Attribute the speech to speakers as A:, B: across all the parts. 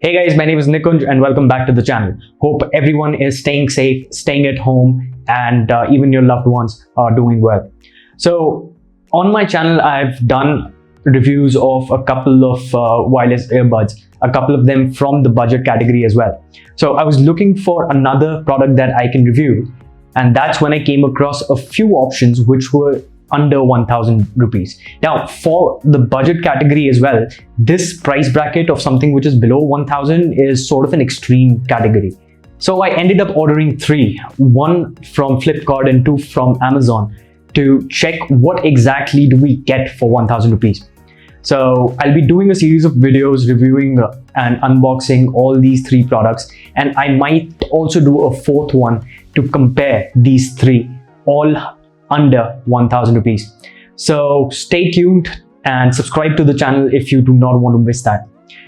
A: Hey guys, my name is Nikunj and welcome back to the channel. Hope everyone is staying safe, staying at home, and even your loved ones are doing well. So on my channel, I've done reviews of a couple of wireless earbuds, a couple of them from the budget category as well. So I was looking for another product that I can review, and that's when I came across a few options which were under 1000 rupees. Now for the budget category as well, this price bracket of something which is below 1000 is sort of an extreme category. So I ended up ordering three, one from Flipkart and two from Amazon, to check what exactly do we get for 1000 rupees. So I'll be doing a series of videos reviewing and unboxing all these three products, and I might also do a fourth one to compare these three, all under 1000 rupees. So stay tuned and subscribe to the channel if you do not want to miss that.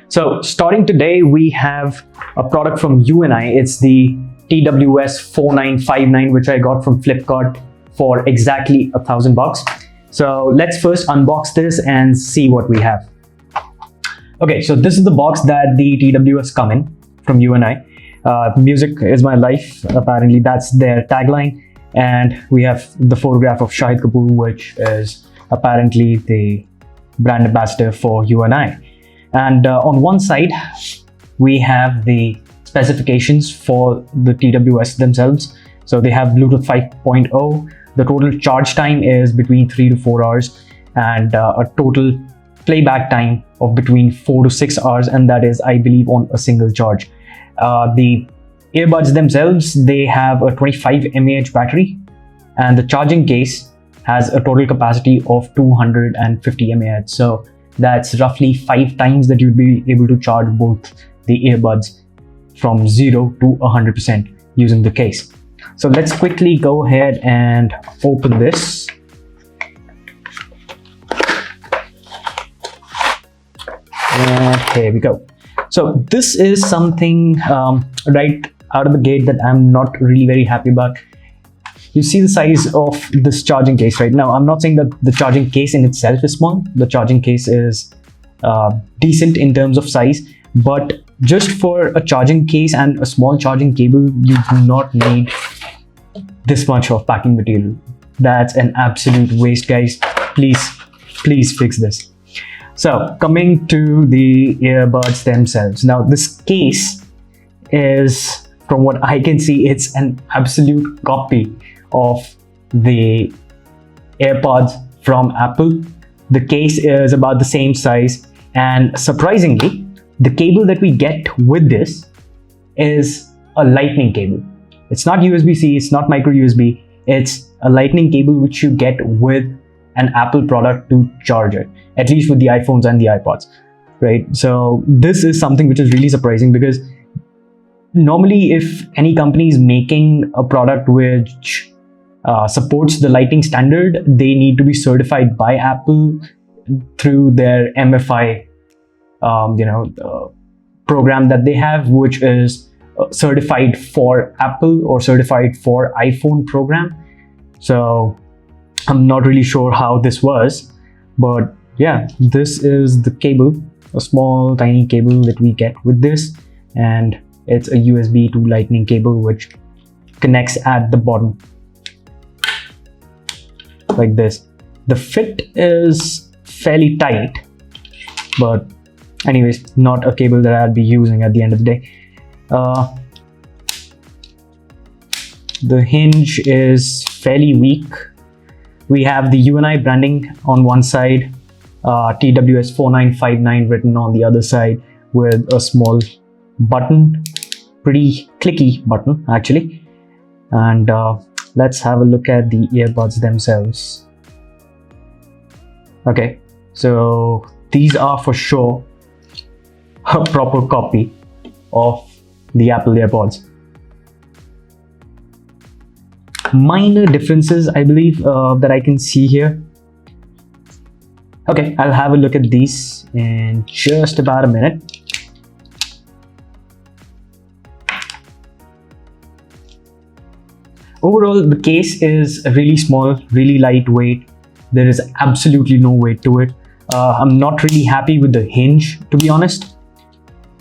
A: So starting today, we have a product from U&I. It's the TWS 4959, which I got from Flipkart for exactly $1000. So let's first unbox this and see what we have. Okay, so this is the box that the TWS come in from U&I. Music is my life, apparently that's their tagline. And we have the photograph of Shahid Kapoor, which is apparently the brand ambassador for U&I. And on one side, we have the specifications for the TWS themselves. So they have Bluetooth 5.0. The total charge time is between 3 to 4 hours, and a total playback time of between 4 to 6 hours, and that is, I believe, on a single charge. The earbuds themselves, they have a 25 mAh battery, and the charging case has a total capacity of 250 mAh. So that's roughly 5 times that you'd be able to charge both the earbuds from 0 to 100% using the case. So let's quickly go ahead and open this. And here we go. So this is something right out of the gate that I'm not really very happy about. You see the size of this charging case right now. I'm not saying that the charging case in itself is small. The charging case is decent in terms of size, but just for a charging case and a small charging cable, you do not need this much of packing material. That's an absolute waste, guys. Please fix this. So coming to the earbuds themselves. Now this case is, from what I can see, it's an absolute copy of the Airpods from Apple. The case is about the same size, and surprisingly, the cable that we get with this is a lightning cable. It's not USB-C, it's not micro USB, it's a lightning cable which you get with an Apple product to charge it, at least with the iPhones and the iPods, right? So this is something which is really surprising, because normally if any company is making a product which supports the lightning standard, they need to be certified by Apple through their MFI program that they have, which is certified for Apple or certified for iPhone program. So I'm not really sure how this was, but yeah, this is the cable, a small tiny cable that we get with this, and it's a USB to lightning cable which connects at the bottom like this. The fit is fairly tight, but anyways, not a cable that I'll be using at the end of the day. The hinge is fairly weak. We have the U&I branding on one side, TWS 4959 written on the other side, with a small button, pretty clicky button actually. And let's have a look at the earbuds themselves. Okay, so these are for sure a proper copy of the Apple AirPods. Minor differences, I believe, that I can see here. Okay, I'll have a look at these in just about a minute. Overall, the case is really small, really lightweight. There is absolutely no weight to it. I'm not really happy with the hinge, to be honest.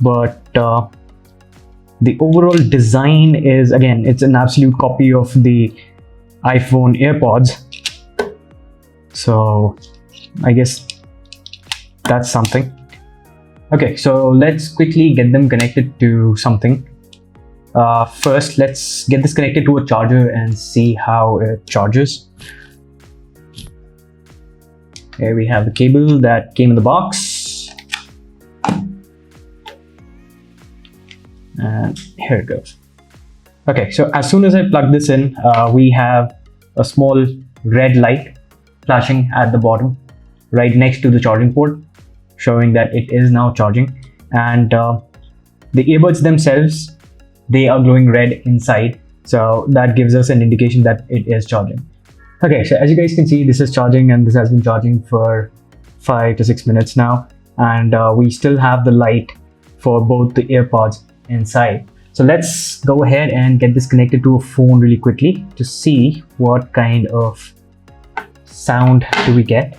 A: but the overall design is, again, it's an absolute copy of the iPhone AirPods. So I guess that's something. Okay, so let's quickly get them connected to something. First, let's get this connected to a charger and see how it charges. Here we have the cable that came in the box. And here it goes. Okay, so as soon as I plug this in, we have a small red light flashing at the bottom, right next to the charging port, showing that it is now charging. And the earbuds themselves, they are glowing red inside. So that gives us an indication that it is charging. Okay, so as you guys can see, this is charging, and this has been charging for 5 to 6 minutes now. And we still have the light for both the AirPods inside. So let's go ahead and get this connected to a phone really quickly to see what kind of sound do we get.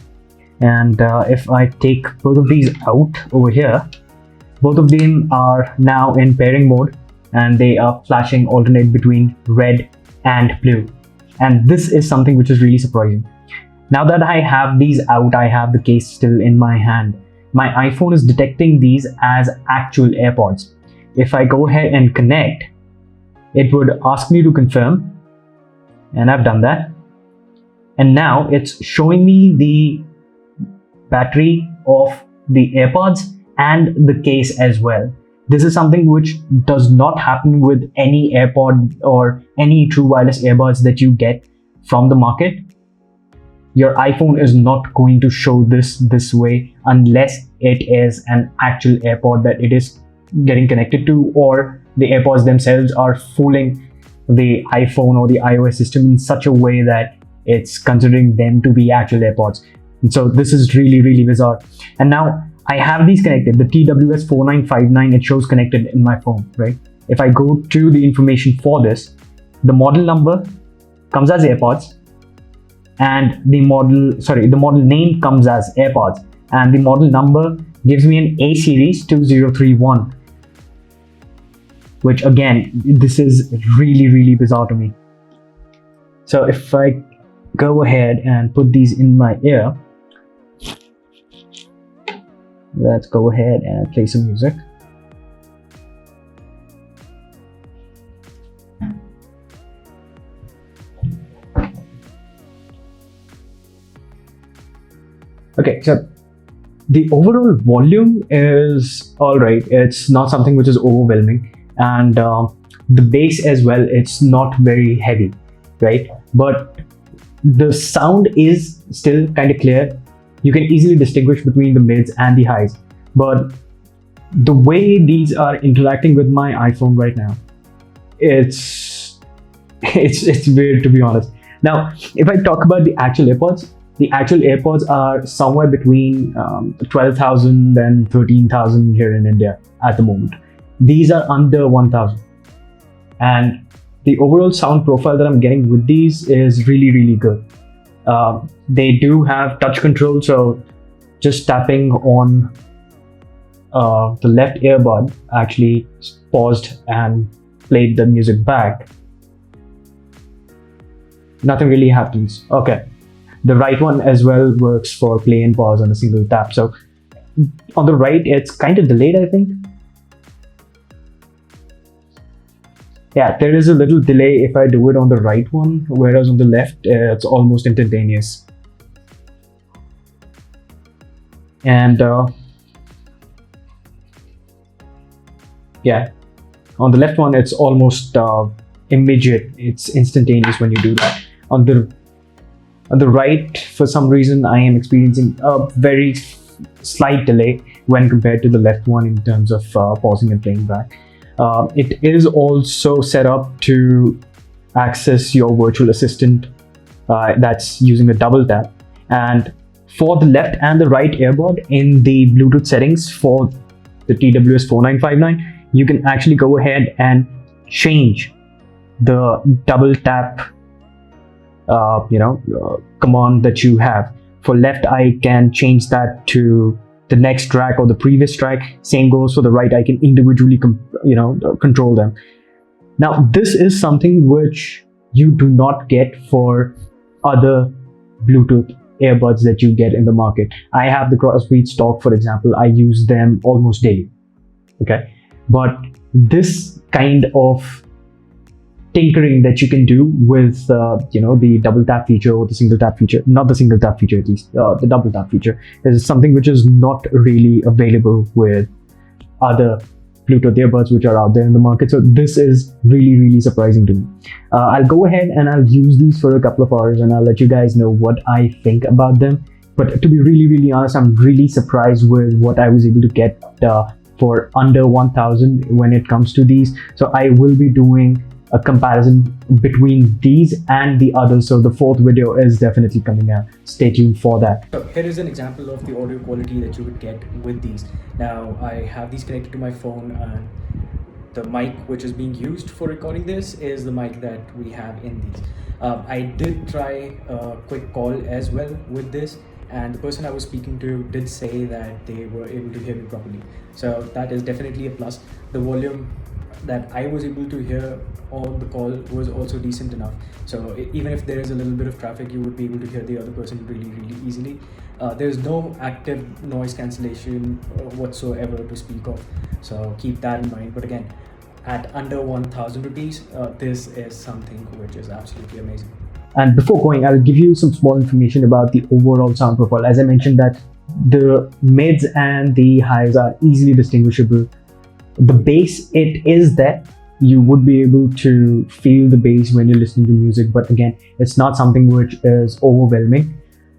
A: And if I take both of these out over here, both of them are now in pairing mode, and they are flashing alternate between red and blue. And this is something which is really surprising. Now that I have these out, I have the case still in my hand. My iPhone is detecting these as actual AirPods. If I go ahead and connect, it would ask me to confirm, and I've done that. And now it's showing me the battery of the AirPods and the case as well. This is something which does not happen with any AirPod or any true wireless earbuds that you get from the market. Your iPhone is not going to show this way unless it is an actual AirPod that it is getting connected to, or the AirPods themselves are fooling the iPhone or the iOS system in such a way that it's considering them to be actual AirPods. And so this is really, really bizarre. And now I have these connected. The TWS 4959, it shows connected in my phone, right? If I go to the information for this, the model number comes as AirPods, and the model name comes as AirPods, and the model number gives me an A series 2031, which again, this is really, really bizarre to me. So if I go ahead and put these in my ear, let's go ahead and play some music. Okay, so the overall volume is all right. It's not something which is overwhelming, and the bass as well, it's not very heavy, right? But the sound is still kind of clear. You can easily distinguish between the mids and the highs, but the way these are interacting with my iPhone right now, it's weird, to be honest. Now, if I talk about the actual AirPods are somewhere between 12,000 and 13,000 here in India at the moment. These are under 1,000, and the overall sound profile that I'm getting with these is really, really good. They do have touch control, so just tapping on the left earbud actually paused and played the music back. Nothing really happens. Okay, the right one as well works for play and pause on a single tap. So on the right, it's kind of delayed, I think. Yeah, there is a little delay if I do it on the right one, whereas on the left, it's almost instantaneous. And yeah, on the left one, it's almost immediate. It's instantaneous when you do that. On the right, for some reason, I am experiencing a very slight delay when compared to the left one in terms of pausing and playing back. It is also set up to access your virtual assistant that's using a double tap. And for the left and the right earbud in the Bluetooth settings for the TWS 4959, you can actually go ahead and change the double tap command that you have. For left, I can change that to the next track or the previous track. Same goes for the right. I can individually control them. Now this is something which you do not get for other Bluetooth earbuds that you get in the market. I have the Crossbeat stock, for example. I use them almost daily. Okay, but this kind of tinkering that you can do with the double tap feature or the single tap feature, not the single tap feature, at least the double tap feature, is something which is not really available with other Bluetooth earbuds which are out there in the market. So this is really surprising to me. I'll go ahead and I'll use these for a couple of hours and I'll let you guys know what I think about them. But to be really honest, I'm really surprised with what I was able to get for under 1,000 when it comes to these. So I will be doing a comparison between these and the others. So the fourth video is definitely coming out. Stay tuned for that. So here is an example of the audio quality that you would get with these. Now I have these connected to my phone, and the mic which is being used for recording this is the mic that we have in these. I did try a quick call as well with this, and the person I was speaking to did say that they were able to hear me properly. So that is definitely a plus. The volume that I was able to hear on the call was also decent enough. So even if there is a little bit of traffic, you would be able to hear the other person really easily. There's no active noise cancellation whatsoever to speak of. So keep that in mind. But again, at under 1,000 rupees, this is something which is absolutely amazing. And before going, I'll give you some small information about the overall sound profile. As I mentioned, that the mids and the highs are easily distinguishable. The bass, it is there. You would be able to feel the bass when you're listening to music, but again, it's not something which is overwhelming.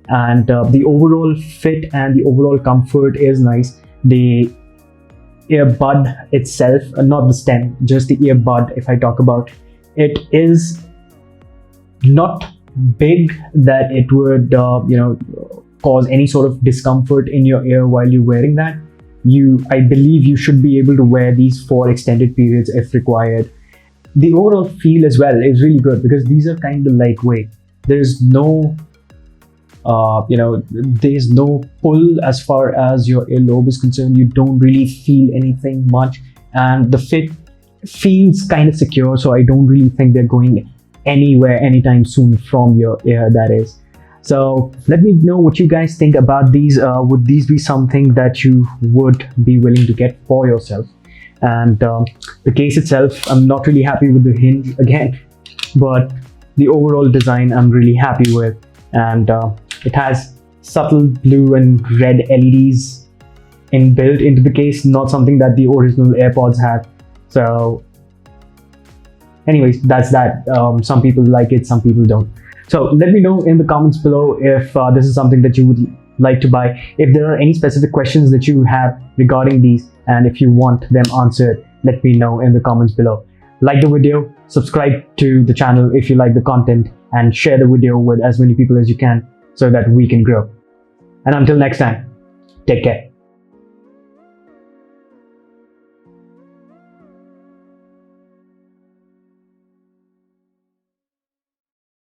A: And the overall fit and the overall comfort is nice. The earbud itself, not the stem, just the earbud, if I talk about, it is not big that it would cause any sort of discomfort in your ear while you're wearing that. I believe you should be able to wear these for extended periods if required. The overall feel as well is really good because these are kind of lightweight. There's no there's no pull as far as your earlobe is concerned. You don't really feel anything much, and the fit feels kind of secure, so I don't really think they're going anywhere anytime soon from your ear, that is. So let me know what you guys think about these. Would these be something that you would be willing to get for yourself? And the case itself, I'm not really happy with the hinge again, but the overall design I'm really happy with. And it has subtle blue and red LEDs inbuilt into the case, not something that the original AirPods had. So anyways, that's that. Some people like it, some people don't. So let me know in the comments below if this is something that you would like to buy. If there are any specific questions that you have regarding these, and if you want them answered, let me know in the comments below. Like the video, subscribe to the channel if you like the content, and share the video with as many people as you can so that we can grow. And until next time, take care.